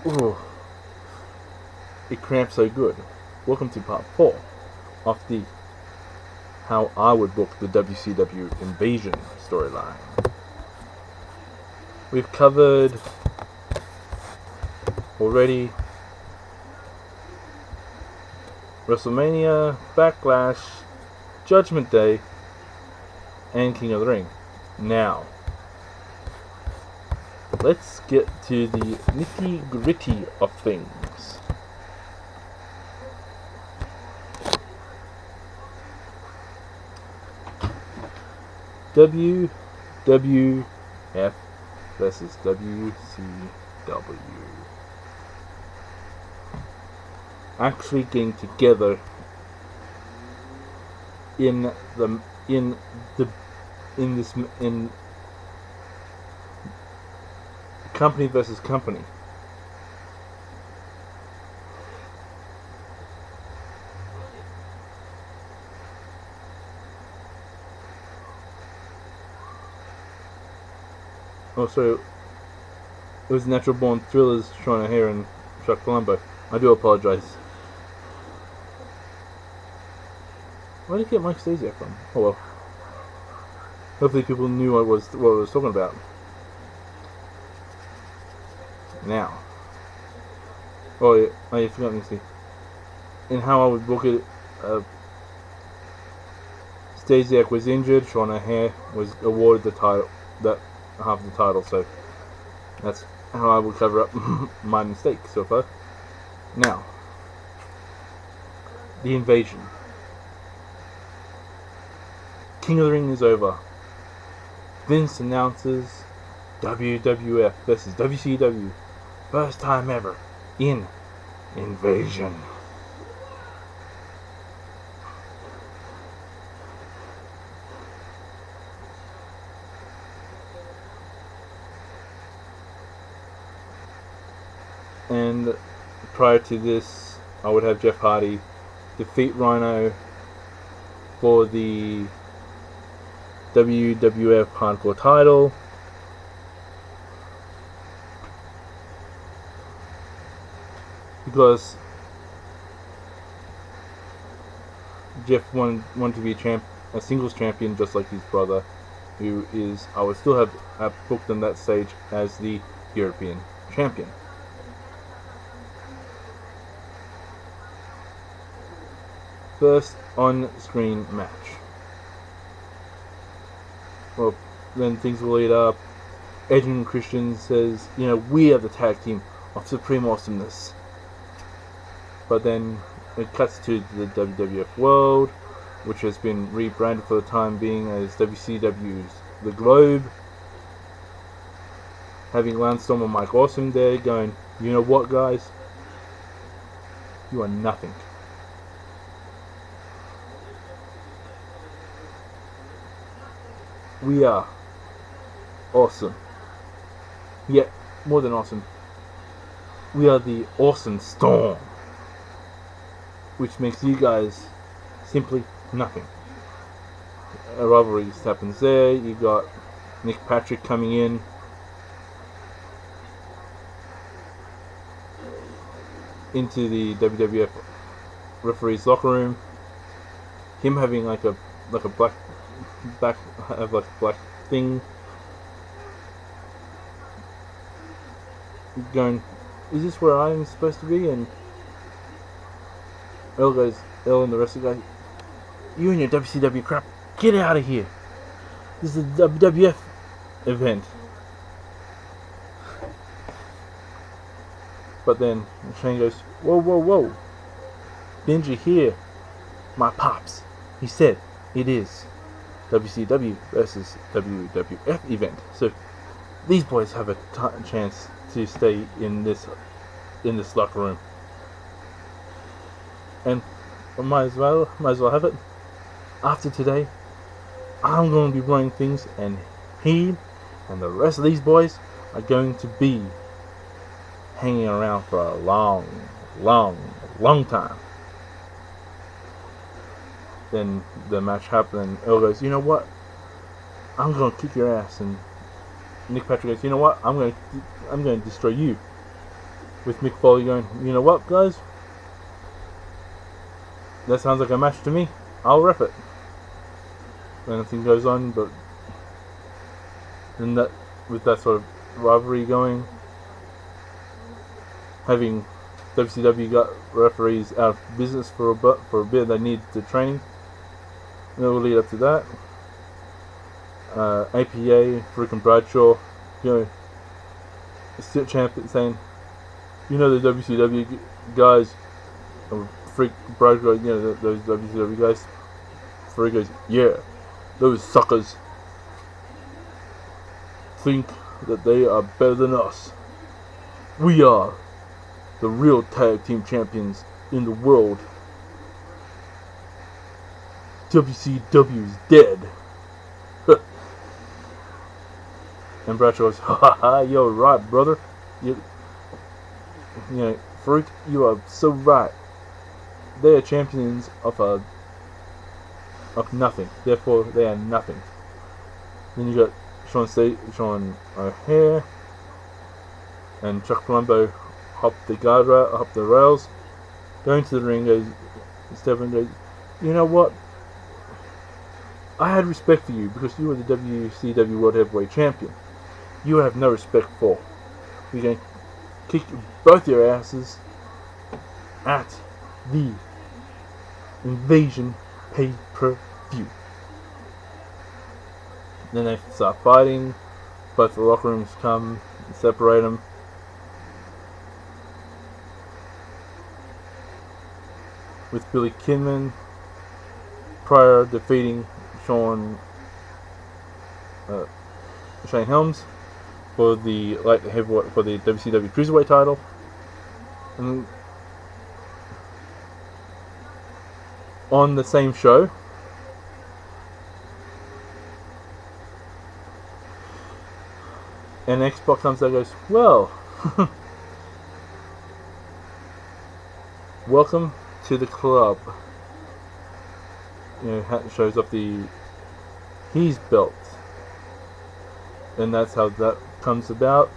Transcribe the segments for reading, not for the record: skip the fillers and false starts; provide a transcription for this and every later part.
Ooh, it cramps so good. Welcome to part 4 of the How I Would Book the WCW Invasion storyline. We've covered already WrestleMania, Backlash, Judgment Day, and King of the Ring. Now, let's get to the nitty-gritty of things. WWF versus WCW. Actually getting together in company versus company. Also, it was Natural Born Thrillers, Shauna Hare and Chuck Palumbo. I do apologize. Where did you get Mike Stasiak from? Oh well. Hopefully people knew what I was talking about. Now. Oh yeah, I forgot to see. In How I Would Book It, Stasiak was injured, Shauna Hare was awarded the title, that half of the title, so that's how I will cover up my mistake so far. Now, the invasion. King of the Ring is over. Vince announces WWF versus WCW. First time ever in Invasion. And prior to this, I would have Jeff Hardy defeat Rhino for the WWF Hardcore title. Because Jeff wanted to be a singles champion just like his brother, who is, I would still have booked on that stage as the European champion. First on-screen match. Well, then things will lead up. Edge and Christian says, we are the tag team of Supreme Awesomeness. But then it cuts to the WWF World, which has been rebranded for the time being as WCW's The Globe. Having Lance Storm and Mike Awesome there going, you know what, guys? You are nothing. We are awesome. Yet, more than awesome, we are the Awesome Storm. Which makes you guys simply nothing. A rivalry just happens there. You got Nick Patrick coming in. Into the WWF referee's locker room. Him having like a black thing. Going, is this where I'm supposed to be? And Earl and the rest of the guys, you and your WCW crap, get out of here. This is a WWF event. But then Shane goes, whoa. Didn't you hear my pops? He said it is WCW versus WWF event. So these boys have a chance to stay in this locker room. And I might as well have it. After today, I'm going to be running things, and he and the rest of these boys are going to be hanging around for a long time. Then the match happened, and Earl goes, you know what? I'm going to kick your ass. And Nick Patrick goes, you know what? I'm going to destroy you. with Mick Foley going, you know what, guys? That sounds like a match to me. I'll ref it. Anything goes on, but then that, with that sort of rivalry going, having WCW got referees out of business for a bit, they need the training. And it will lead up to that. APA, freaking Bradshaw, still champion saying, the WCW guys, freak Bradshaw, those WCW guys. Freak goes, yeah, those suckers think that they are better than us. We are the real tag team champions in the world. WCW is dead. And Bradshaw goes, ha ha, you're right, brother. Freak, you are so right. They are champions of nothing. Therefore, they are nothing. Then you got Sean O'Haire and Chuck Palumbo hop the rails, go into the ring, goes, Stephen goes, you know what? I had respect for you because you were the WCW World Heavyweight Champion. You have no respect for. We're going to kick both your asses at the Invasion pay-per-view. Then they start fighting. Both the locker rooms come and separate them. With Billy Kidman prior defeating Shane Helms for the light heavyweight, for the WCW Cruiserweight title. And on the same show, and X-Pac comes out and goes, well, welcome to the club. Shows up his belt. And that's how that comes about.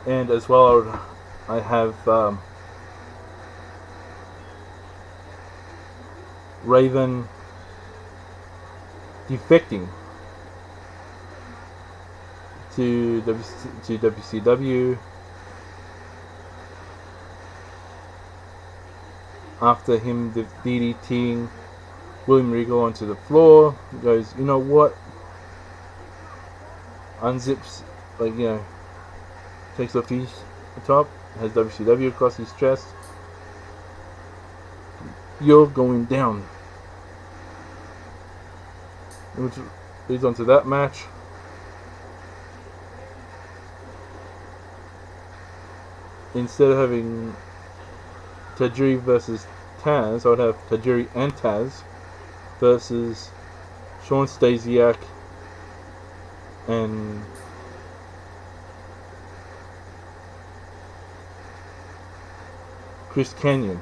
And as well, I have Raven defecting to WCW after him DDTing William Regal onto the floor. He goes, you know what? Unzips, takes off his top, has WCW across his chest. You're going down. Which leads on to that match. Instead of having Tajiri versus Taz, I would have Tajiri and Taz versus Sean Stasiak and Chris Kanyon.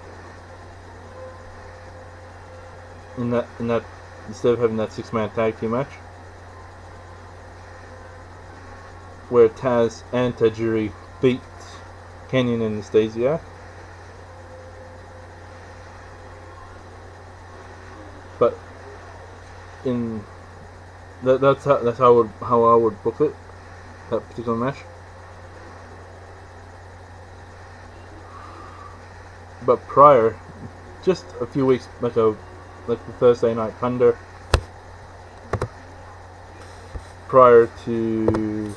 In that instead of having that 6-man tag team match, where Taz and Tajiri beat Kanyon and Stasiak. But in that's how I would book it, that particular match. But prior, just a few weeks, like the Thursday Night Thunder, prior to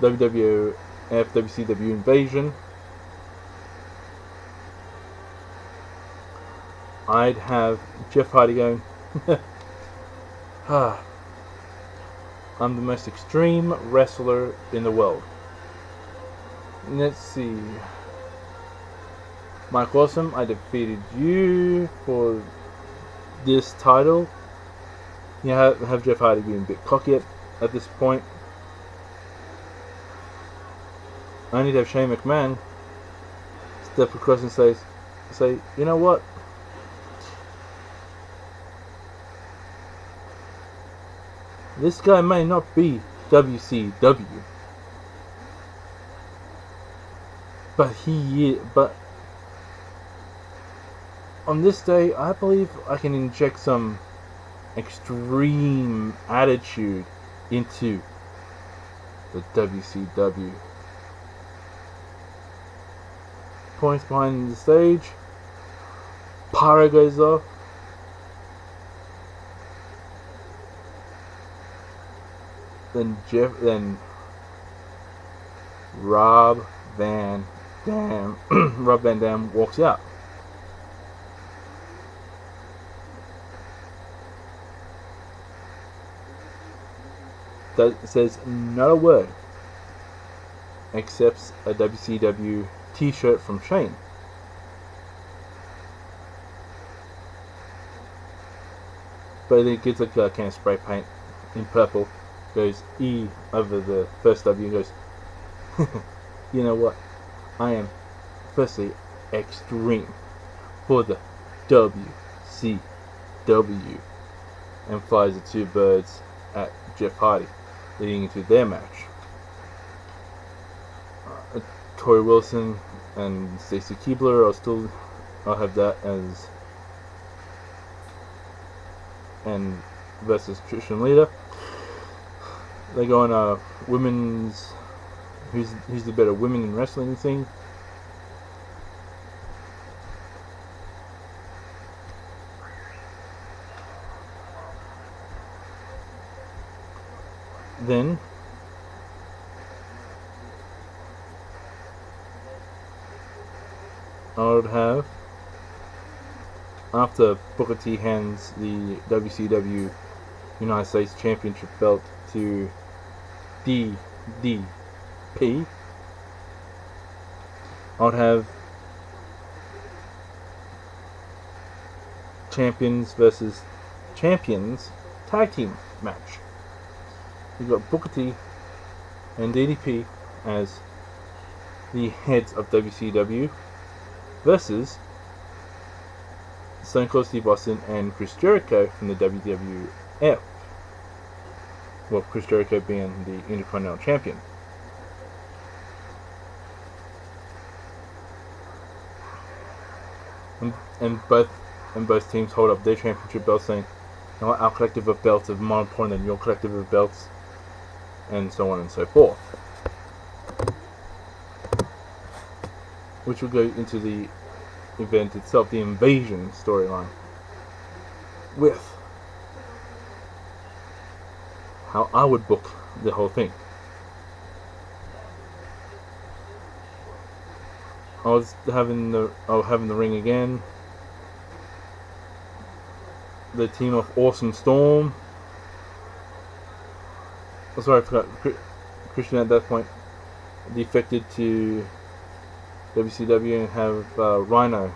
WWF WCW Invasion, I'd have Jeff Hardy going, I'm the most extreme wrestler in the world. Let's see. Mike Awesome, I defeated you for this title. You have Jeff Hardy being a bit cocky at this point. I need to have Shane McMahon step across and say, you know what? This guy may not be WCW. But on this day, I believe I can inject some extreme attitude into the WCW. Points behind the stage. Pyro goes off. Then Rob Van Dam walks out. That says not a word. Accepts a WCW t-shirt from Shane. But then gets like a can of spray paint in purple. Goes E over the first W and goes, you know what? I am firstly extreme for the WCW, and flies the two birds at Jeff Hardy, leading into their match. Tori Wilson and Stacy Keibler I'll have that as and versus Trish Lita. They go on a women's who's the better women in wrestling thing. Then I would have, after Booker T hands the WCW United States Championship belt to DDP, I would have champions versus champions tag team match. We've got Booker T and DDP as the heads of WCW versus Stone Cold Steve Austin and Chris Jericho from the WWF. Well, Chris Jericho being the Intercontinental Champion. And both teams hold up their championship belts, saying, "You know, our collective of belts is more important than your collective of belts," and so on and so forth. Which will go into the event itself, the Invasion storyline, with how I would book the whole thing. I'll have in the ring again the team of Awesome Storm. Oh, sorry, I forgot. Christian at that point defected to WCW and have Rhino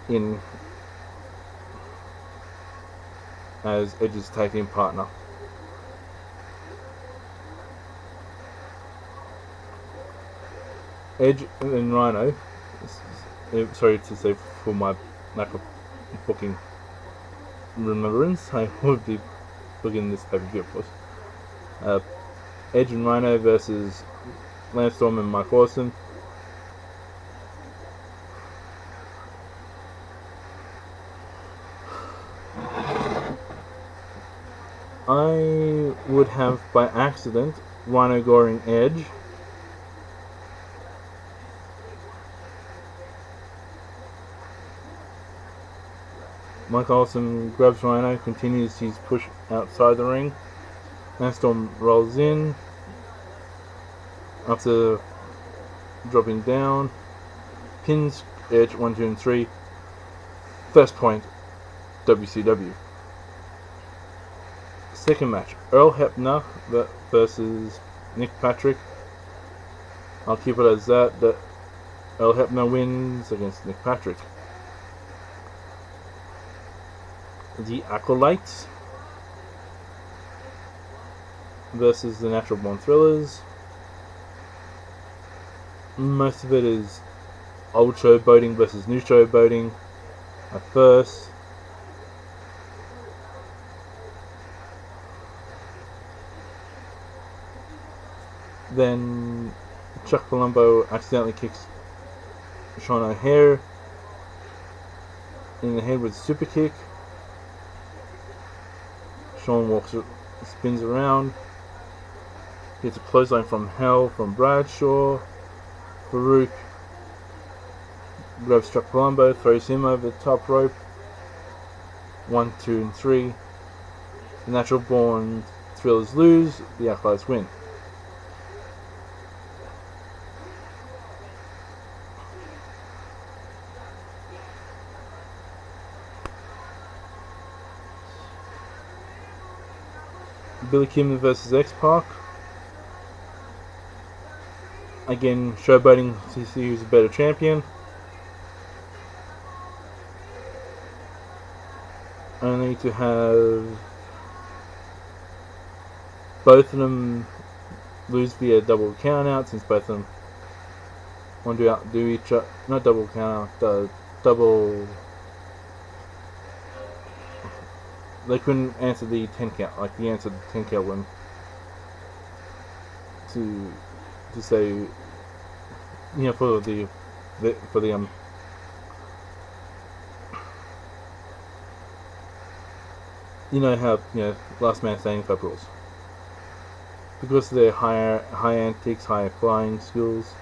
in as Edge's tag team partner. Edge and Rhino, sorry to say for my lack of booking remembrance, I would be booking this pay-per-view, of course. Edge and Rhino versus Lance Storm and Mike Awesome. I would have, by accident, Rhino goring Edge. Mike Awesome grabs Rhino, continues his push outside the ring. Lance Storm rolls in after dropping down, pins Edge 1, 2, and 3. First point, WCW. Second match, Earl Hebner versus Nick Patrick. I'll keep it as that Earl Hebner wins against Nick Patrick. The Acolytes versus the Natural Born Thrillers. Most of it is old showboating versus new showboating at first. Then Chuck Palumbo accidentally kicks Sean O'Haire in the head with a super kick. Sean spins around, gets a clothesline from hell from Bradshaw. Farouk grabs Chuck Palumbo, throws him over the top rope. 1, 2, and 3. The Natural Born Thrillers lose, the Acolytes win. Billy Kidman versus X-Pac. Again, showboating to see who's a better champion. Only to have both of them lose via double count out, since both of them want to outdo each other. Not double count out, double. They couldn't answer the 10 count, like the answer to the 10 count one. To say, you know, for the you know how, you know, last man standing type rules. Because of their high antics, high flying skills.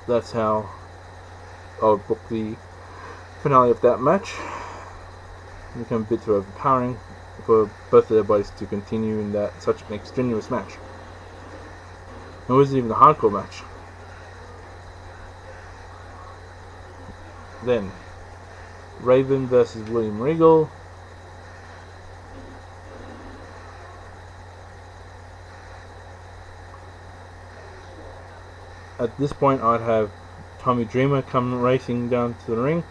That's how I would book the finale of that match. It became a bit too overpowering for both of their bodies to continue in that such an extraneous match. It wasn't even a hardcore match. Then, Raven versus William Regal. At this point, I'd have Tommy Dreamer come racing down to the ring.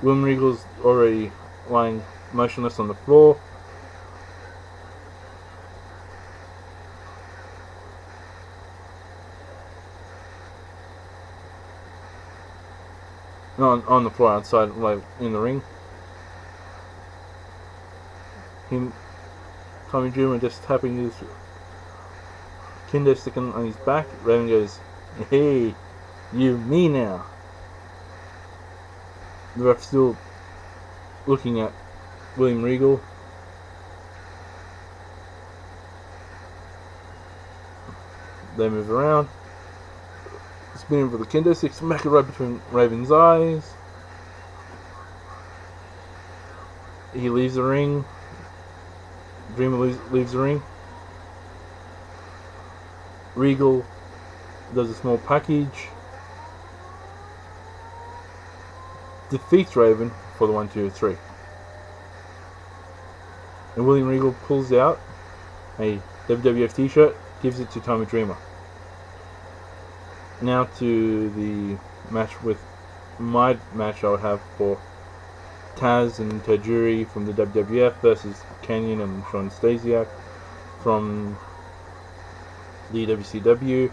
William Regal's already lying motionless on the floor. No, on the floor outside, like in the ring. Tommy Dreamer just tapping his kendo stick on his back. Raven goes, "Hey, you, me now." The ref still looking at William Regal. They move around. Spinning for the kendo stick, smack it right between Raven's eyes. He leaves the ring. Dreamer leaves the ring. Regal does a small package. Defeats Raven for the 1, 2, 3. And William Regal pulls out a WWF t-shirt, gives it to Tommy Dreamer. Now to the match with my match I would have for Taz and Tajiri from the WWF versus Kanyon and Sean Stasiak from the WCW.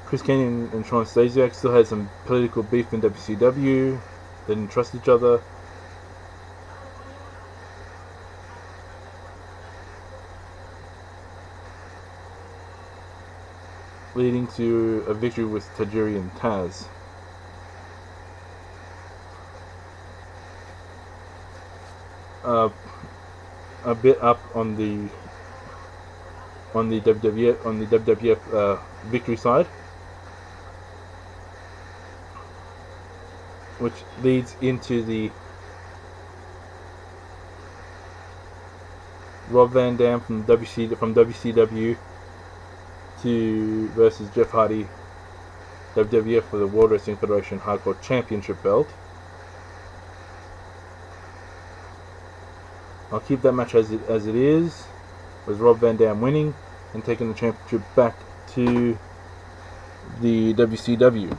Chris Kanyon and Sean Stasiak still had some political beef in WCW. They didn't trust each other. Leading to a victory with Tajiri and Taz. A bit up on the WWF victory side, which leads into the Rob Van Dam from WCW versus Jeff Hardy, WWF, for the World Wrestling Federation Hardcore Championship belt. I'll keep that match as it is, with Rob Van Dam winning and taking the championship back to the WCW.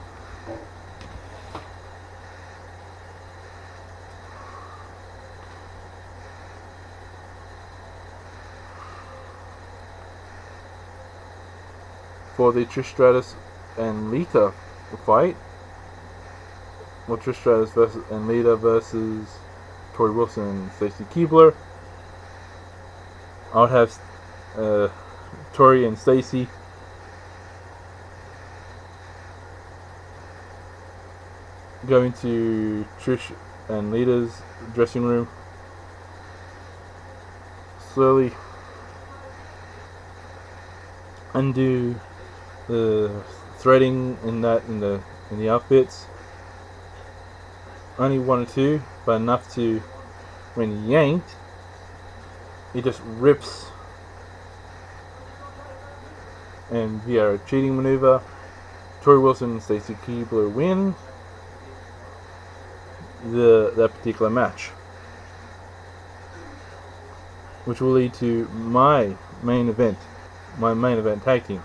For the Trish Stratus and Lita fight. Well, Trish Stratus and Lita versus Tori Wilson and Stacy Keibler. I would have Tori and Stacy go into Trish and Lita's dressing room, slowly undo the threading in the outfits. Only one or two, but enough to, when yanked, it just rips. And via a cheating maneuver, Tori Wilson and Stacy Keibler win that particular match, which will lead to my main event tag team.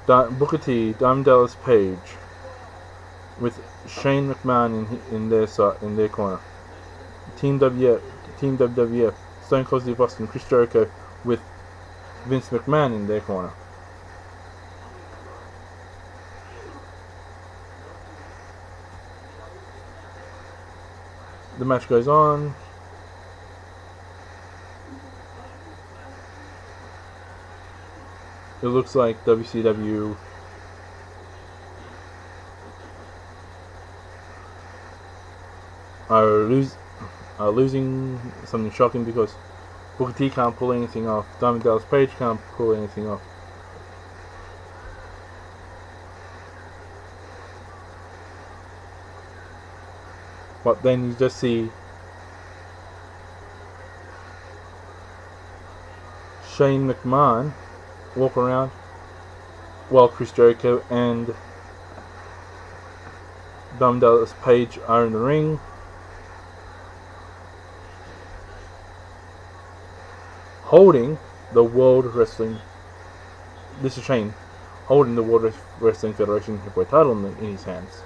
Booker T, Diamond Dallas Page, with Shane McMahon in their corner. Team WWF, Stone Cold Steve Austin, Chris Jericho, with Vince McMahon in their corner. The match goes on. It looks like WCW are losing something shocking, because Booker T can't pull anything off. Diamond Dallas Page can't pull anything off. But then you just see Shane McMahon walk around while Chris Jericho and Diamond Dallas Page are in the ring. Holding the World Wrestling... This is Shane holding the World Wrestling Federation Heavyweight title in his hands.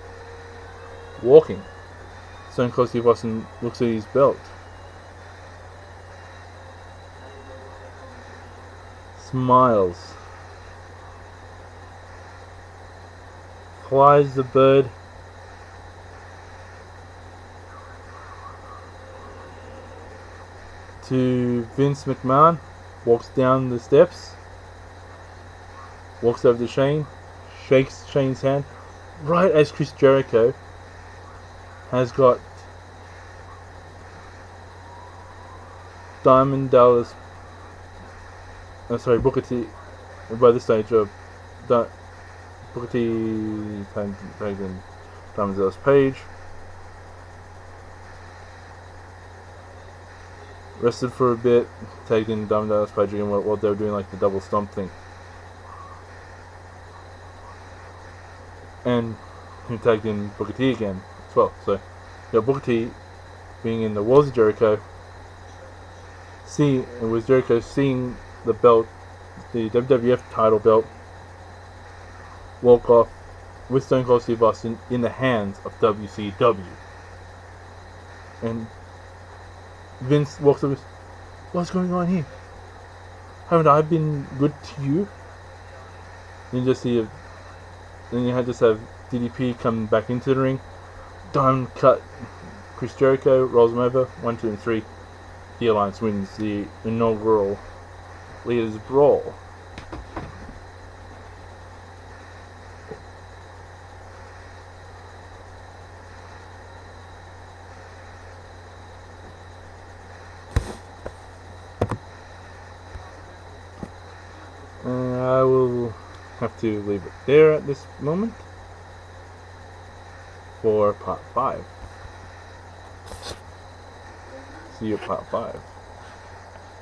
Walking. Stone Cold Steve Austin looks at his belt. Smiles. Flies the bird. To Vince McMahon. Walks down the steps. Walks over to Shane. Shakes Shane's hand. Right as Chris Jericho has got Booker T. By this stage, Booker T tagging Diamond Dallas Page. Rested for a bit, tagged in Diamond Dallas Page again while they were doing like the double stomp thing. And he tagged in Booker T again as well. So, Booker T being in the walls of Jericho, Jericho seeing the belt, the WWF title belt, walk off with Stone Cold Steve Austin in the hands of WCW. And Vince walks up, what's going on here? Haven't I been good to you? And you just see then you just have DDP come back into the ring. Diamond cut Chris Jericho, rolls him over, 1, 2, and 3. The Alliance wins the inaugural Leaders Brawl. I will have to leave it there at this moment for part 5. See you at part 5.